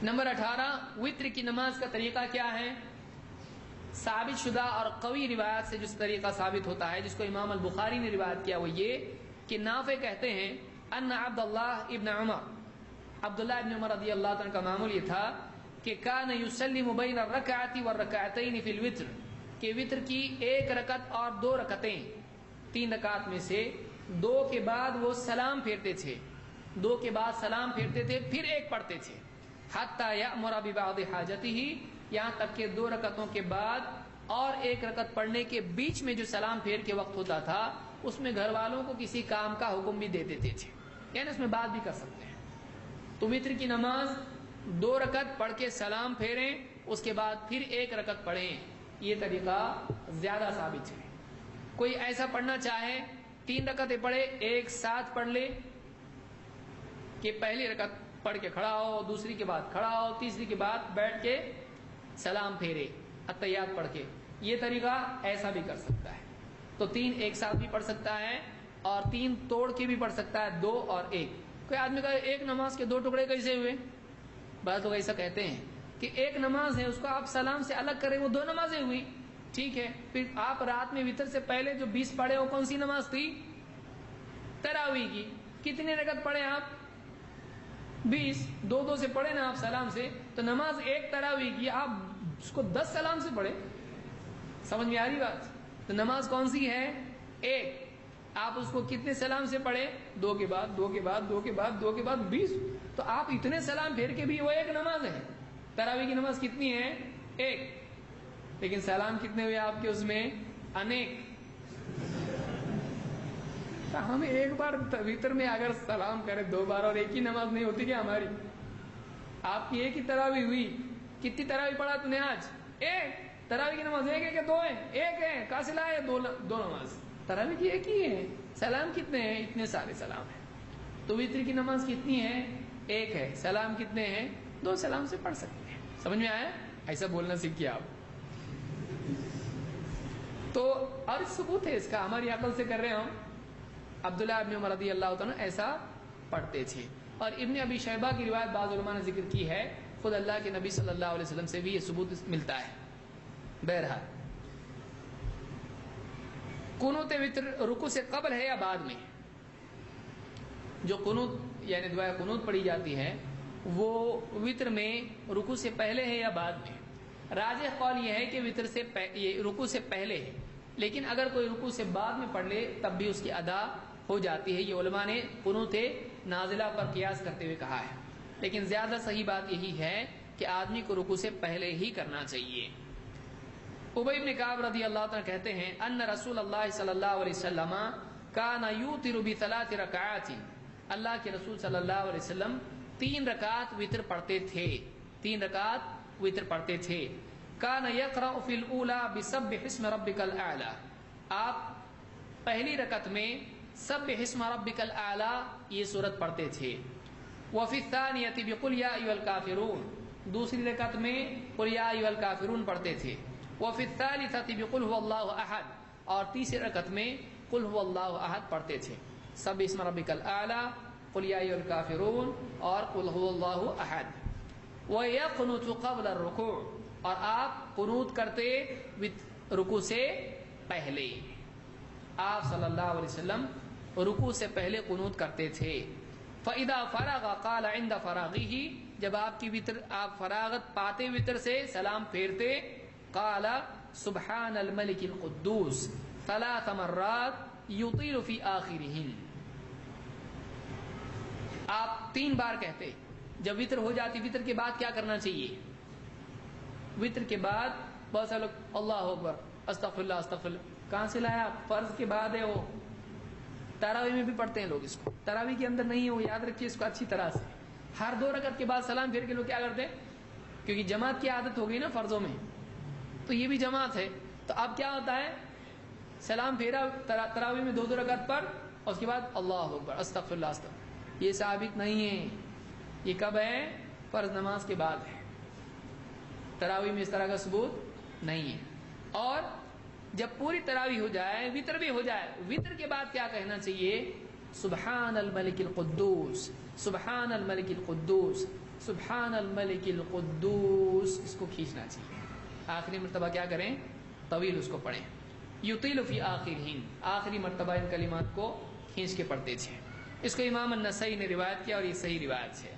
Number 18 وتر کی نماز کا طریقہ کیا ہے؟ ثابت شدہ اور قوی روایت سے جس طریقہ ثابت ہوتا ہے، جس کو امام البخاری نے روایت کیا، وہ یہ کہ نافع کہتے ہیں ان عبداللہ ابن عمر رضی اللہ عنہ کا معمول یہ تھا کہ کان یسلم بین الرکعۃ والرکعتین فی الوتر، کہ وتر کی ایک رکعت اور 2 رکعتیں، 3 رکعت میں سے 2 کے بعد وہ سلام پھیرتے تھے، 2 کے بعد سلام پھیرتے تھے، پھر ایک پڑھتے تھے، حتی یأمر ببعض حاجتہ، یہاں تک کہ 2 رکعتوں کے بعد اور 1 رکعت پڑھنے کے بیچ میں جو سلام پھیر کے وقت ہوتا تھا اس میں گھر والوں کو کسی کام کا حکم بھی دے دیتے تھے، یعنی اس میں بات بھی کر سکتے ہیں۔ تو وتر کی نماز 2 رکعت پڑھ کے سلام پھیریں، اس کے بعد پھر 1 رکعت پڑھیں، یہ طریقہ زیادہ ثابت ہے۔ کوئی ایسا پڑھنا چاہے 3 رکعتیں پڑھے ایک ساتھ پڑھ لے، کہ پہلی رکعت پڑھ کے کھڑا ہو، دوسری کے بعد کھڑا ہو، تیسری کے بعد بیٹھ کے سلام پھیرے التحیات پڑھ کے، یہ طریقہ ایسا بھی کر سکتا ہے۔ تو 3 ایک ساتھ بھی پڑھ سکتا ہے اور 3 توڑ کے بھی پڑھ سکتا ہے، 2 اور 1۔ کوئی آدمی کا ایک نماز کے 2 ٹکڑے کیسے ہوئے؟ بعض لوگ ایسا کہتے ہیں کہ ایک نماز ہے اس کو آپ سلام سے الگ کریں، وہ 2 نمازیں ہوئی، ٹھیک ہے۔ پھر آپ رات میں وتر سے پہلے جو 20 پڑھے وہ کون سی نماز تھی؟ تراویح کی۔ کتنے رکعت پڑھے آپ؟ 20، 2 سے پڑھے نا آپ سلام سے، تو نماز ایک تراویح کی، آپ اس کو 10 سلام سے پڑھے۔ سمجھ میں آ رہی بات؟ تو نماز کون سی ہے؟ ایک، آپ اس کو کتنے سلام سے پڑھے؟ 2 کے بعد 2 کے بعد 2 کے بعد 2 کے بعد 20، تو آپ اتنے سلام پھیر کے بھی وہ ایک نماز ہے۔ تراویح کی نماز کتنی ہے؟ ایک، لیکن سلام کتنے ہوئے آپ کے اس میں؟ انیک۔ ہم ایک بار وتر میں اگر سلام کریں 2 بار اور ایک ہی نماز نہیں ہوتی کیا ہماری؟ آپ کی ایک ہی تراویح ہوئی، کتنی تراویح پڑھا تم نے آج؟ ایک۔ تراویح کی نماز ایک ہے کہ 2 ہے؟ ایک ہے۔ کہاں سے لائے؟ 2 نماز تراویح کی ایک ہی ہے۔ سلام کتنے ہیں؟ اتنے سارے سلام ہیں۔ تو وتر کی نماز کتنی ہے؟ ایک ہے۔ سلام کتنے ہیں؟ 2 سلام سے پڑھ سکتے ہیں۔ سمجھ میں آیا؟ ایسا بولنا سیکھیے آپ۔ تو اور ثبوت ہے اس کا، ہماری عقل سے کر رہے ہیں ہم۔ عبداللہ ابن عمر رضی اللہ عنہ ایسا پڑھتے تھے، اور ابن ابی شیبہ کی روایت بعض علماء نے ذکر کی ہے، خود اللہ کے نبی صلی اللہ علیہ وسلم سے بھی یہ ثبوت ملتا ہے۔ بہرحال قنوت وتر رکوع سے قبل ہے یا بعد میں؟ جو قنوت یعنی دعائے قنوت پڑھی جاتی ہے وہ وتر میں رکوع سے پہلے ہے یا بعد میں؟ راجح قول یہ ہے کہ وتر سے یہ رکوع سے پہلے ہے، لیکن اگر کوئی رکوع سے بعد میں پڑھ لے تب بھی اس کی ادا ہو جاتی ہے۔ یہ علماء نے قنوت نازلہ پر قیاس کرتے ہوئے کہا ہے، لیکن زیادہ صحیح بات یہی ہے کہ آدمی کو رکوع سے پہلے ہی کرنا چاہیے۔ ابی بن کعب رضی اللہ عنہ کہتے ہیں ان رسول اللہ صلی اللہ علیہ وسلم کان یوتر بثلاث رکعات، اللہ کے رسول صلی اللہ علیہ وسلم 3 رکعت وتر پڑھتے تھے، 3 رکعت وتر پڑھتے تھے۔ کان یقرأ فی الاولی بسبح اسم ربک الاعلی، آپ پہلی رکعت میں سبح اسم ربک الاعلی یہ سورت پڑھتے تھے۔ وفی الثانیۃ بقل یا ایھا الکافرون، دوسری رکعت میں قل یا ایھا الکافرون پڑھتے تھے۔ وفی الثالثۃ بقل هو اللہ احد، اور تیسری رکعت میں قل هو اللہ احد پڑھتے تھے۔ سبح اسم ربک الاعلی، قل یا ایھا الکافرون اور قل هو اللہ احد۔ ویقنت قبل الرکوع، اور آپ قنوت کرتے رکوع سے پہلے، آپ صلی اللہ علیہ وسلم رکوع سے پہلے قنوت کرتے تھے۔ فَإِذَا فَرَغَ قَالَ عِنْدَ فَرَاغِهِ، جب آپ کی وتر آپ فراغت پاتے وتر سے سلام پھیرتے، قال سبحان الملک القدوس 3 مرات یطیل فی آخرہن، آپ 3 بار کہتے۔ جب وتر ہو جاتی، وتر کے بعد کیا کرنا چاہیے؟ وتر کے بعد بہت سارے لوگ اللہ اکبر استغفر اللہ استغفر اللہ، کہاں سے لایا؟ فرض کے بعد ہے وہ، تراویح میں بھی پڑھتے ہیں لوگ اس کو، تراویح کے اندر نہیں ہے وہ، یاد رکھیے اس کو اچھی طرح سے۔ ہر 2 رکعت کے بعد سلام پھیر کے لوگ کیا کرتے ہیں؟ کیونکہ جماعت کی عادت ہو گئی نا فرضوں میں، تو یہ بھی جماعت ہے، تو اب کیا ہوتا ہے؟ سلام پھیرا تراویح میں 2 رکعت پر، اور اس کے بعد اللہ اکبر استغفر اللہ استغفر، یہ ثابت نہیں ہے۔ یہ کب ہے؟ فرض نماز کے بعد ہے، تراویح میں اس طرح کا ثبوت نہیں ہے۔ اور جب پوری تراویح ہو جائے، وتر بھی ہو جائے، وتر کے بعد کیا کہنا چاہیے؟ سبحان الملک القدوس، سبحان الملک القدوس، سبحان الملک القدوس، اس کو کھینچنا چاہیے. آخری مرتبہ کیا کریں؟ طویل اس کو پڑھیں. یطیل فی آخرہن، آخری مرتبہ ان کلمات کو کھینچ کے پڑھتے تھے. اس کو امام النسائی نے روایت کیا اور یہ صحیح روایت ہے.